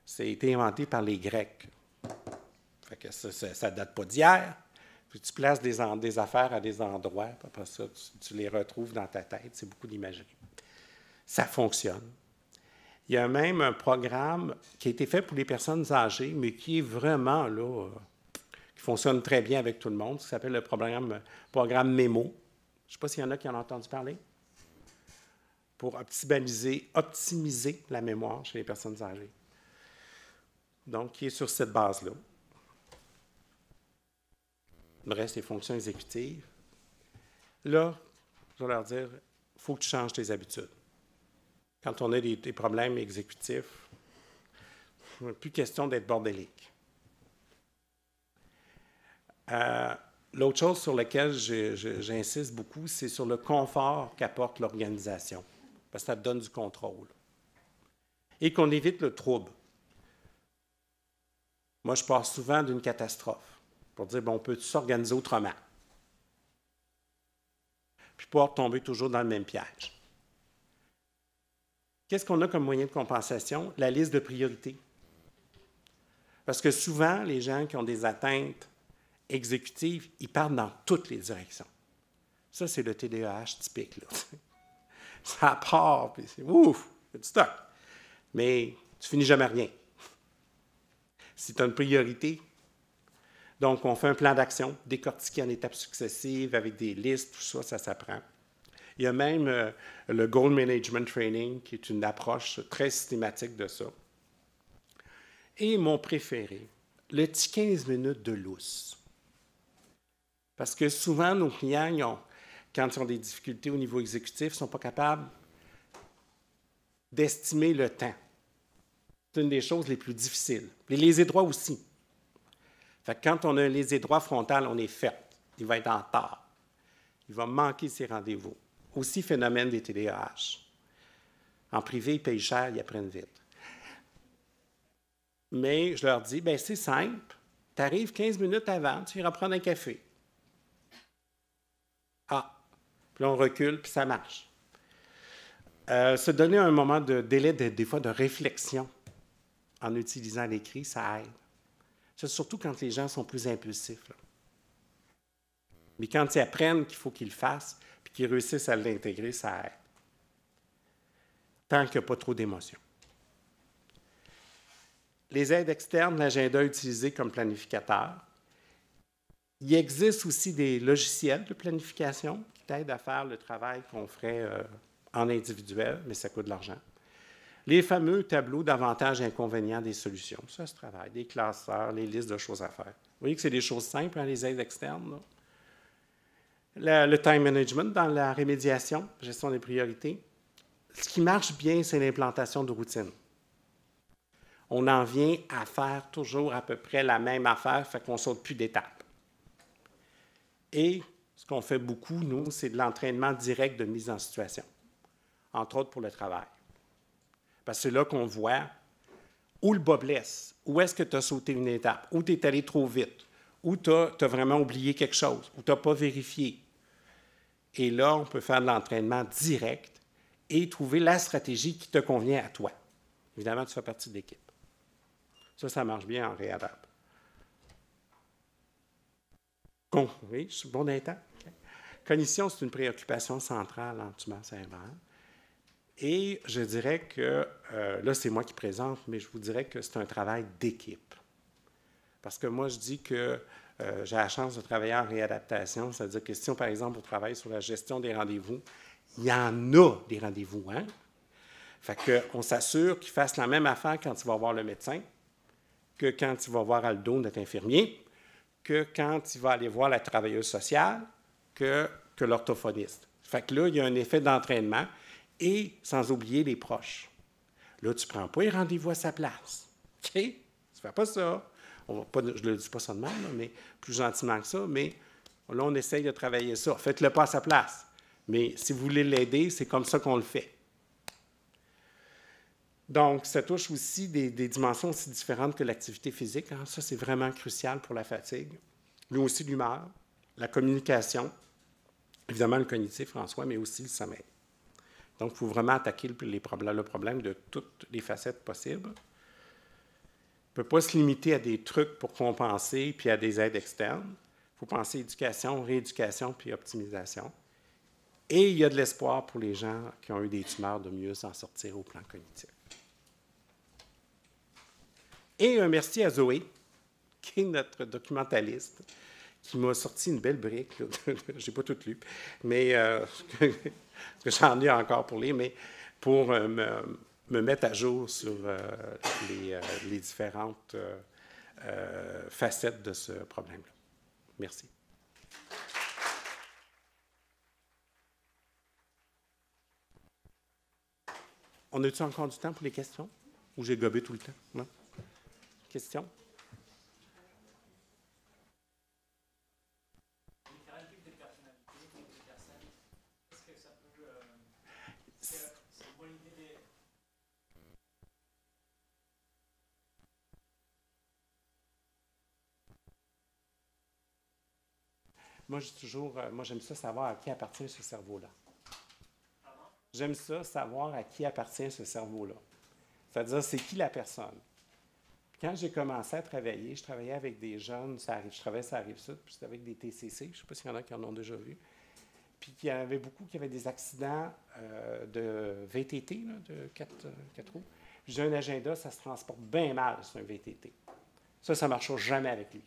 ça a été inventé par les Grecs. Fait que ça ne date pas d'hier. Puis tu places des affaires à des endroits, puis après ça, tu les retrouves dans ta tête. C'est beaucoup d'imagerie. Ça fonctionne. Il y a même un programme qui a été fait pour les personnes âgées, mais qui est vraiment là, qui fonctionne très bien avec tout le monde, qui s'appelle le programme Mémo. Je ne sais pas s'il y en a qui en ont entendu parler. Pour optimiser la mémoire chez les personnes âgées. Donc, qui est sur cette base-là. Il me reste les fonctions exécutives. Là, je vais leur dire, il faut que tu changes tes habitudes. Quand on a des problèmes exécutifs, il n'est plus question d'être bordélique. L'autre chose sur laquelle j'insiste beaucoup, c'est sur le confort qu'apporte l'organisation, parce que ça te donne du contrôle. Et qu'on évite le trouble. Moi, je pars souvent d'une catastrophe pour dire, bon, on peut s'organiser autrement. Puis pas tomber toujours dans le même piège. Qu'est-ce qu'on a comme moyen de compensation? La liste de priorités. Parce que souvent, les gens qui ont des atteintes exécutives, ils partent dans toutes les directions. Ça, c'est le TDAH typique. Là. Ça part, puis c'est ouf, il y a du stock. Mais tu finis jamais rien. Si tu as une priorité, donc on fait un plan d'action décortiqué en étapes successives avec des listes, tout ça, ça s'apprend. Il y a même le Goal Management Training, qui est une approche très systématique de ça. Et mon préféré, le petit 15 minutes de lousse. Parce que souvent, nos clients, quand ils ont des difficultés au niveau exécutif, ne sont pas capables d'estimer le temps. C'est une des choses les plus difficiles. Les lésés droits aussi. Fait que quand on a un lésé droit frontal, on est fait. Il va être en retard. Il va manquer ses rendez-vous. Aussi, phénomène des TDAH. En privé, ils payent cher, ils apprennent vite. Mais je leur dis, bien, c'est simple. Tu arrives 15 minutes avant, tu iras prendre un café. Ah, puis là, on recule, puis ça marche. Se donner un moment de délai, des fois, de réflexion en utilisant l'écrit, ça aide. C'est surtout quand les gens sont plus impulsifs, là. Mais quand ils apprennent qu'il faut qu'ils le fassent, puis qu'ils réussissent à l'intégrer, ça aide. Tant qu'il n'y a pas trop d'émotions. Les aides externes, l'agenda utilisé comme planificateur. Il existe aussi des logiciels de planification qui t'aident à faire le travail qu'on ferait en individuel, mais ça coûte de l'argent. Les fameux tableaux d'avantages et inconvénients des solutions, ça se travaille, des classeurs, les listes de choses à faire. Vous voyez que c'est des choses simples, hein, les aides externes, là. Le time management dans la rémédiation, gestion des priorités. Ce qui marche bien, c'est l'implantation de routines. On en vient à faire toujours à peu près la même affaire, fait qu'on ne saute plus d'étapes. Et ce qu'on fait beaucoup, nous, c'est de l'entraînement direct de mise en situation, entre autres pour le travail. Parce que c'est là qu'on voit où le bas blesse, où est-ce que tu as sauté une étape, où tu es allé trop vite, où tu as vraiment oublié quelque chose, où tu n'as pas vérifié. Et là, on peut faire de l'entraînement direct et trouver la stratégie qui te convient à toi. Évidemment, tu fais partie de l'équipe. Ça marche bien en réadapte. Oui, je suis bon d'un temps. Okay. Cognition, c'est une préoccupation centrale en tumeur cérébrale. Et je dirais que, là, c'est moi qui présente, mais je vous dirais que c'est un travail d'équipe. Parce que moi, je dis que j'ai la chance de travailler en réadaptation, c'est-à-dire que si, par exemple, on travaille sur la gestion des rendez-vous, il y en a des rendez-vous, hein? Fait qu'on s'assure qu'ils fassent la même affaire quand tu vas voir le médecin, que quand tu vas voir Aldo, notre infirmier, que quand tu vas aller voir la travailleuse sociale, que l'orthophoniste. Fait que là, il y a un effet d'entraînement et sans oublier les proches. Là, tu ne prends pas les rendez-vous à sa place. OK? Tu ne fais pas ça. On va pas, je ne le dis pas ça de même, là, mais plus gentiment que ça, mais là, on essaye de travailler ça. Faites-le pas à sa place. Mais si vous voulez l'aider, c'est comme ça qu'on le fait. Donc, ça touche aussi des dimensions aussi différentes que l'activité physique. Hein. Ça, c'est vraiment crucial pour la fatigue. Mais aussi l'humeur, la communication, évidemment le cognitif, François, mais aussi le sommeil. Donc, il faut vraiment attaquer le problème de toutes les facettes possibles. On ne peut pas se limiter à des trucs pour compenser puis à des aides externes. Il faut penser éducation, rééducation puis optimisation. Et il y a de l'espoir pour les gens qui ont eu des tumeurs de mieux s'en sortir au plan cognitif. Et un merci à Zoé, qui est notre documentaliste, qui m'a sorti une belle brique. Je n'ai pas tout lu, mais j'en ai encore pour lire, mais pour me mettre à jour sur les différentes facettes de ce problème-là. Merci. On a-tu encore du temps pour les questions? Ou j'ai gobé tout le temps? Non? Questions? Moi, je dis toujours, moi, j'aime ça savoir à qui appartient ce cerveau-là. J'aime ça savoir à qui appartient ce cerveau-là. C'est-à-dire, c'est qui la personne. Quand j'ai commencé à travailler, je travaillais avec des jeunes, je travaillais sur la Rive-Sud, puis c'était avec des TCC, je ne sais pas s'il y en a qui en ont déjà vu, puis il y avait beaucoup qui avaient des accidents de VTT, là, de 4 roues. J'ai un agenda, ça se transporte bien mal sur un VTT. Ça ne marchera jamais avec lui.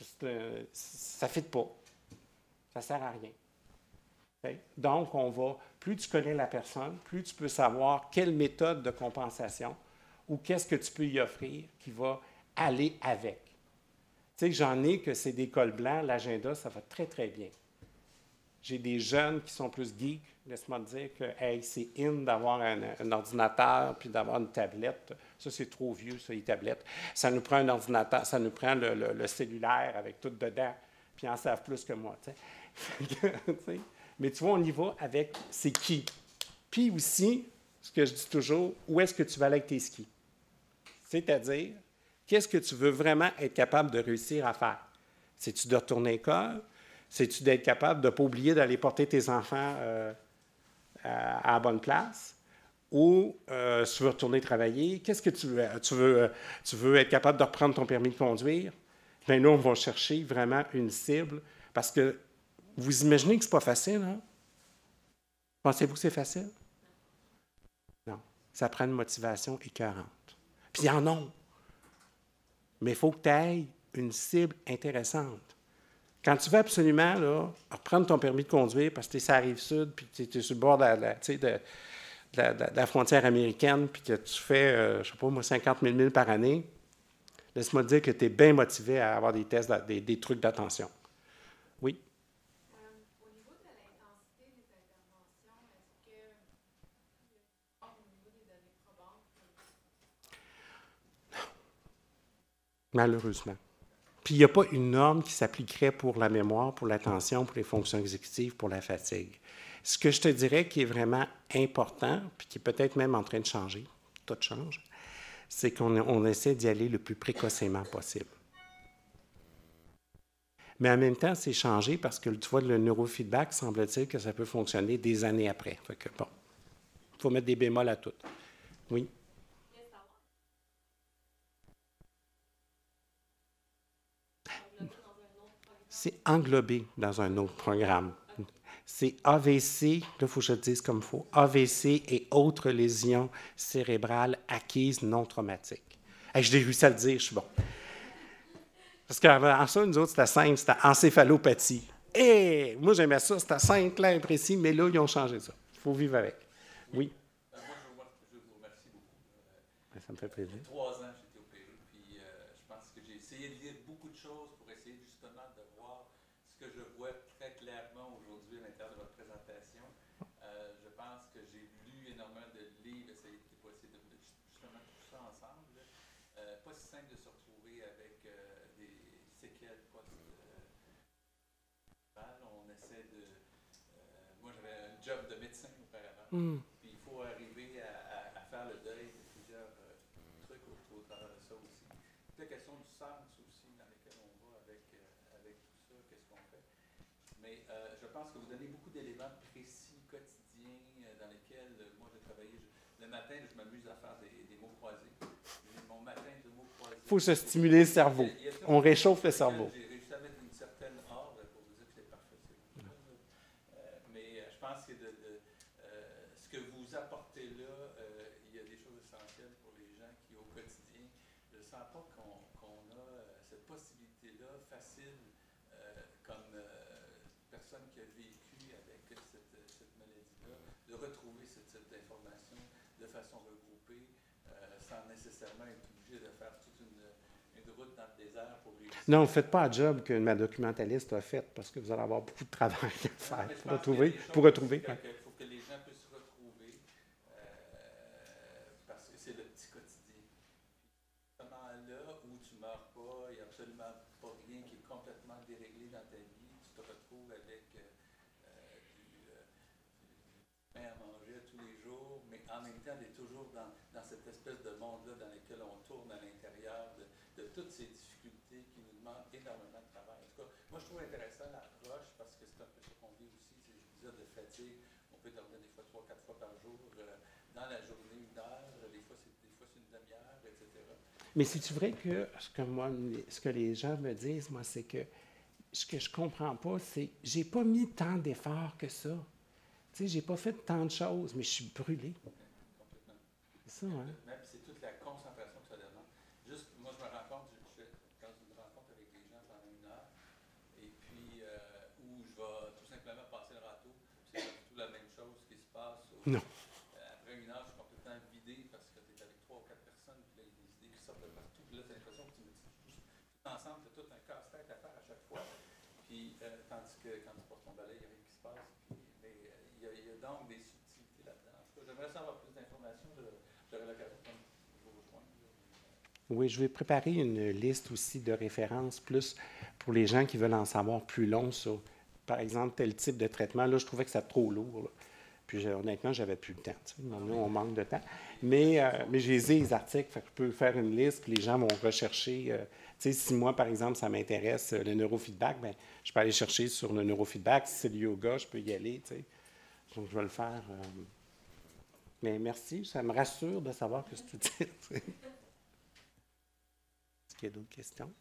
Ça ne fit pas. Ça ne sert à rien. Okay? Donc, plus tu connais la personne, plus tu peux savoir quelle méthode de compensation ou qu'est-ce que tu peux y offrir qui va aller avec. Tu sais, j'en ai que c'est des cols blancs, l'agenda, ça va très, très bien. J'ai des jeunes qui sont plus geeks, laisse-moi te dire que hey, c'est in d'avoir un ordinateur puis d'avoir une tablette. Ça, c'est trop vieux, ça, les tablettes. Ça nous prend un ordinateur, ça nous prend le cellulaire avec tout dedans, puis ils en savent plus que moi. T'sais. Mais tu vois, on y va avec c'est qui. Puis aussi, ce que je dis toujours, où est-ce que tu vas aller avec tes skis? C'est-à-dire, qu'est-ce que tu veux vraiment être capable de réussir à faire? C'est-tu de retourner à l'école? C'est-tu d'être capable de ne pas oublier d'aller porter tes enfants à la bonne place? Ou tu veux retourner travailler? Qu'est-ce que tu veux? Tu veux être capable de reprendre ton permis de conduire? Bien là, on va chercher vraiment une cible parce que vous imaginez que ce n'est pas facile, hein? Pensez-vous que c'est facile? Non. Ça prend une motivation écœurante. Puis il y en a. Mais il faut que tu aies une cible intéressante. Quand tu veux absolument là, reprendre ton permis de conduire parce que tu es sur la Rive-Sud, puis tu es sur le bord de la frontière américaine, puis que tu fais, je ne sais pas moi, 50 000 milles par année, laisse-moi te dire que tu es bien motivé à avoir des tests, des trucs d'attention. Oui? Au niveau de l'intensité des interventions, est-ce que au niveau des données probantes? Malheureusement. Puis il n'y a pas une norme qui s'appliquerait pour la mémoire, pour l'attention, pour les fonctions exécutives, pour la fatigue. Ce que je te dirais qui est vraiment important, puis qui est peut-être même en train de changer, tout change, c'est qu'on essaie d'y aller le plus précocement possible. Mais en même temps, c'est changé parce que, tu vois, le neurofeedback, semble-t-il que ça peut fonctionner des années après. Fait que, bon, il faut mettre des bémols à tout. Oui? C'est englobé dans un autre programme. C'est AVC, là, il faut que je le dise comme il faut, AVC et autres lésions cérébrales acquises non traumatiques. Hey, je l'ai réussi à le dire, je suis bon. Parce qu'en ça, nous autres, c'était simple, c'était encéphalopathie. Et moi, j'aimais ça, c'était simple, clair, précis, mais là, ils ont changé ça. Il faut vivre avec. Oui? Moi, je vous remercie beaucoup. Ça me fait plaisir. 3 ans, j'ai été opéré, puis je pense que j'ai essayé de lire beaucoup de choses pour essayer justement de voir ce que je vois très clairement aujourd'hui à l'intérieur de votre présentation. Je pense que j'ai lu énormément de livres, essayer de justement tout ça ensemble. Pas si simple de se retrouver avec des séquelles post on essaie de. Moi, j'avais un job de médecin auparavant. Puis il faut arriver à faire le deuil de plusieurs trucs autour de ça aussi. La question du sens aussi dans lequel on va avec tout ça, qu'est-ce qu'on fait. Mais je pense que vous donnez beaucoup d'éléments précis, quotidiens, dans lesquels moi j'ai travaillé. Le matin, je m'amuse à faire des mots croisés. Mon matin de mots croisés. Il faut se stimuler le cerveau. On réchauffe le cerveau. J'ai réussi à mettre une certaine ordre pour vous dire que c'est parfait. Mais je pense que ce que vous apportez là, il y a des choses essentielles pour les gens qui, au quotidien, je ne sens pas qu'on a cette possibilité-là facile comme personne qui a vécu avec cette maladie-là, de retrouver ce type d'information de façon regroupée, sans nécessairement être obligé de faire toute une route dans le désert pour réussir. Non, ne faites pas le job que ma documentaliste a fait parce que vous allez avoir beaucoup de travail à faire pour retrouver. Il faut que les gens puissent se retrouver parce que c'est le petit quotidien. Ce moment-là où tu ne meurs pas, il n'y a absolument pas rien qui est complètement déréglé dans ta vie. Tu te retrouves avec du pain à manger tous les jours, mais en même temps, tu es toujours dans cette espèce de monde-là dans lequel on tourne à l'intérieur de toutes ces difficultés qui nous demandent énormément de travail. En tout cas, moi, je trouve intéressant l'approche parce que c'est un peu ce qu'on vit aussi. Je vous disais de fatigue, on peut dormir des fois 3-4 fois par jour, dans la journée, 1 heure, des fois c'est une demi-heure, etc. Mais c'est-tu vrai que ce que les gens me disent, moi, c'est que ce que je comprends pas, c'est j'ai pas mis tant d'efforts que ça. Tu sais, j'ai pas fait tant de choses, mais je suis brûlé. Complètement. C'est ça, hein? Même c'est toute la concentration que ça demande. Juste, moi, je me rends compte, quand je me rencontre avec des gens pendant 1 heure, et puis où je vais tout simplement passer le râteau, c'est pas du tout la même chose qui se passe. Non. Après 1 heure, je suis complètement vidé parce que tu es avec 3 ou 4 personnes, puis là, il y a des idées qui sortent de partout, puis là, tu as l'impression que tu mets tout ensemble, tu as tout un casse-tête à faire à chaque fois. Puis, tandis que quand tu portes ton balai, il n'y a rien qui se passe. Mais il y a donc des subtilités là-dedans. En tout cas, j'aimerais savoir plus d'informations. J'aurai l'occasion de vous rejoindre. Oui, je vais préparer une liste aussi de références plus pour les gens qui veulent en savoir plus long sur, par exemple, tel type de traitement. Là, je trouvais que c'était trop lourd. Là. Puis honnêtement, j'avais plus le temps. Maintenant, on manque de temps. Mais j'ai les articles, fait que je peux faire une liste, puis les gens vont rechercher. Tu sais, si moi, par exemple, ça m'intéresse le neurofeedback, ben, je peux aller chercher sur le neurofeedback. Si c'est le yoga, je peux y aller, tu sais. Donc, je vais le faire. Mais merci, ça me rassure de savoir que c'est utile. Est-ce qu'il y a d'autres questions?